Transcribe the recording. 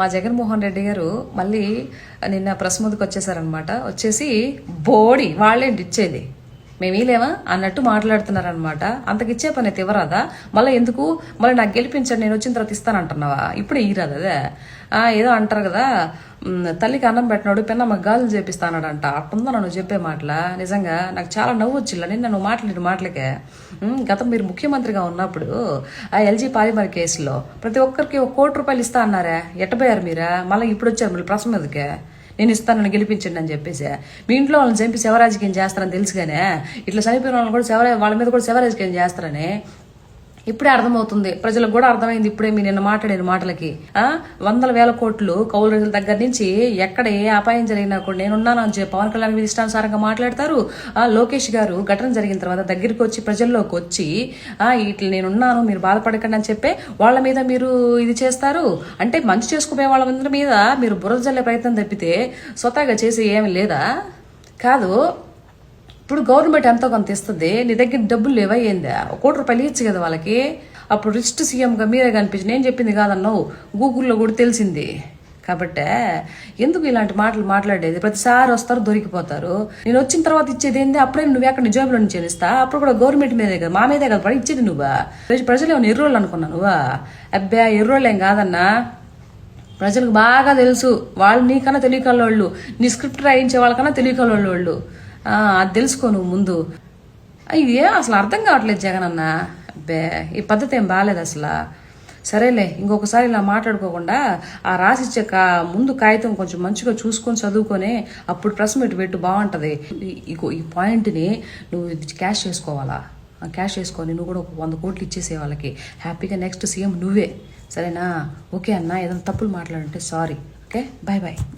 మా జగన్మోహన్ రెడ్డి గారు మళ్ళీ నిన్న ప్రెస్ ముందుకు వచ్చేసారనమాట. వచ్చేసి బోడి వాళ్ళేంటి ఇచ్చేది, మేము ఇలేమా అన్నట్టు మాట్లాడుతున్నారనమాట. అంతకిచ్చే పని అయితే ఇవ్వరాదా? మళ్ళీ ఎందుకు మళ్ళీ నాకు గెలిపించండి నేను వచ్చిన తర్వాత ఇస్తానంటున్నావా? ఇప్పుడే ఇరాదు అదే ఏదో అంటారు కదా, తల్లికి అన్నం పెట్టినాడు పెన్నమ్మకి గాజులు చేపిస్తానాడంట. అట్టుందా నన్ను చెప్పే మాటల? నిజంగా నాకు చాలా నవ్వు వచ్చిల్లా నిన్న నువ్వు మాట్లాడిన మాటలకే. గతం మీరు ముఖ్యమంత్రిగా ఉన్నప్పుడు ఆ ఎల్జీ పాలిమర్ కేసులో ప్రతి ఒక్కరికి ₹1 కోటి ఇస్తా అన్నారా? ఎట్టబోయారు మీరా? మళ్ళీ ఇప్పుడు వచ్చారు మళ్ళీ ప్రశ్న మీదకే నేను ఇస్తాను నన్ను గెలిపించండి అని చెప్పేసి. మీ ఇంట్లో వాళ్ళని చంపి శవరాజకీయం చేస్తారని తెలుసుగానే ఇట్లా చనిపోయిన వాళ్ళని కూడా వాళ్ళ మీద కూడా శవరాజకీయం చేస్తారని ఇప్పుడే అర్థమవుతుంది, ప్రజలకు కూడా అర్థమైంది ఇప్పుడే మీ నిన్న మాట్లాడిన మాటలకి. 100,000 కోట్లు కౌలు రైతుల దగ్గర నుంచి ఎక్కడ ఏ అపాయం జరిగినా కూడా నేనున్నాను అని చెప్పి పవన్ కళ్యాణ్ మీద ఇష్టానుసారంగా మాట్లాడతారు. లోకేష్ గారు ఘటన జరిగిన తర్వాత దగ్గరికి వచ్చి ప్రజల్లోకి వచ్చి ఇట్లా నేనున్నాను మీరు బాధపడకండి అని చెప్పి వాళ్ళ మీద మీరు ఇది చేస్తారు. అంటే మంచి చేసుకునే వాళ్ళ మీద మీరు బురద జల్లే ప్రయత్నం తప్పితే స్వతహాగా చేసి ఏమి లేదా? కాదు, ఇప్పుడు గవర్నమెంట్ ఎంతో కొంత ఇస్తుంది, నీ దగ్గర డబ్బులు లేవా ఏందా? ₹1 కోటి ఇచ్చు కదా వాళ్ళకి. అప్పుడు రిస్ట్ సీఎంగా మీరే కనిపించి నేను చెప్పింది కాదన్నావు, గూగుల్లో కూడా తెలిసింది. కాబట్టి ఎందుకు ఇలాంటి మాటలు మాట్లాడేది? ప్రతిసారి వస్తారు దొరికిపోతారు. నేను వచ్చిన తర్వాత ఇచ్చేది ఏంది? అప్పుడే నువ్వు ఎక్కడ నిజాబులో నుంచి ఇస్తా? అప్పుడు కూడా గవర్నమెంట్ మీదే కదా మా మీదే కదా పడి ఇచ్చేది. నువ్వా ప్రజలు ఏమైనా ఎర్రోళ్ళు అనుకున్నా నువ్వా? అబ్బా ఎర్రోళ్ళు ఏం కాదన్నా, ప్రజలకు బాగా తెలుసు. వాళ్ళు నీకన్నా తెలియకల్లోళ్ళు, నీ స్క్రిప్ట్ రాయించే వాళ్ళకన్నా తెలియకల్లోళ్ళు. అది తెలుసుకో నువ్వు ముందు. ఇది అసలు అర్థం కావట్లేదు జగన్ అన్న. అబ్బే ఈ పద్ధతి ఏం బాగాలేదు అసలు. సరేలే, ఇంకొకసారి ఇలా మాట్లాడుకోకుండా ఆ రాసిచ్చే ముందు కాగితం కొంచెం మంచిగా చూసుకొని చదువుకొని అప్పుడు ప్రెస్ మీట్ పెట్టు, బాగుంటుంది. ఈ పాయింట్ని నువ్వు క్యాష్ చేసుకోవాలా, క్యాష్ చేసుకొని నువ్వు కూడా 100 కోట్లు ఇచ్చేసే వాళ్ళకి హ్యాపీగా నెక్స్ట్ సీఎం నువ్వే. సరేనా? ఓకే అన్న, ఏదైనా తప్పులు మాట్లాడంటే సారీ. Okay, bye bye.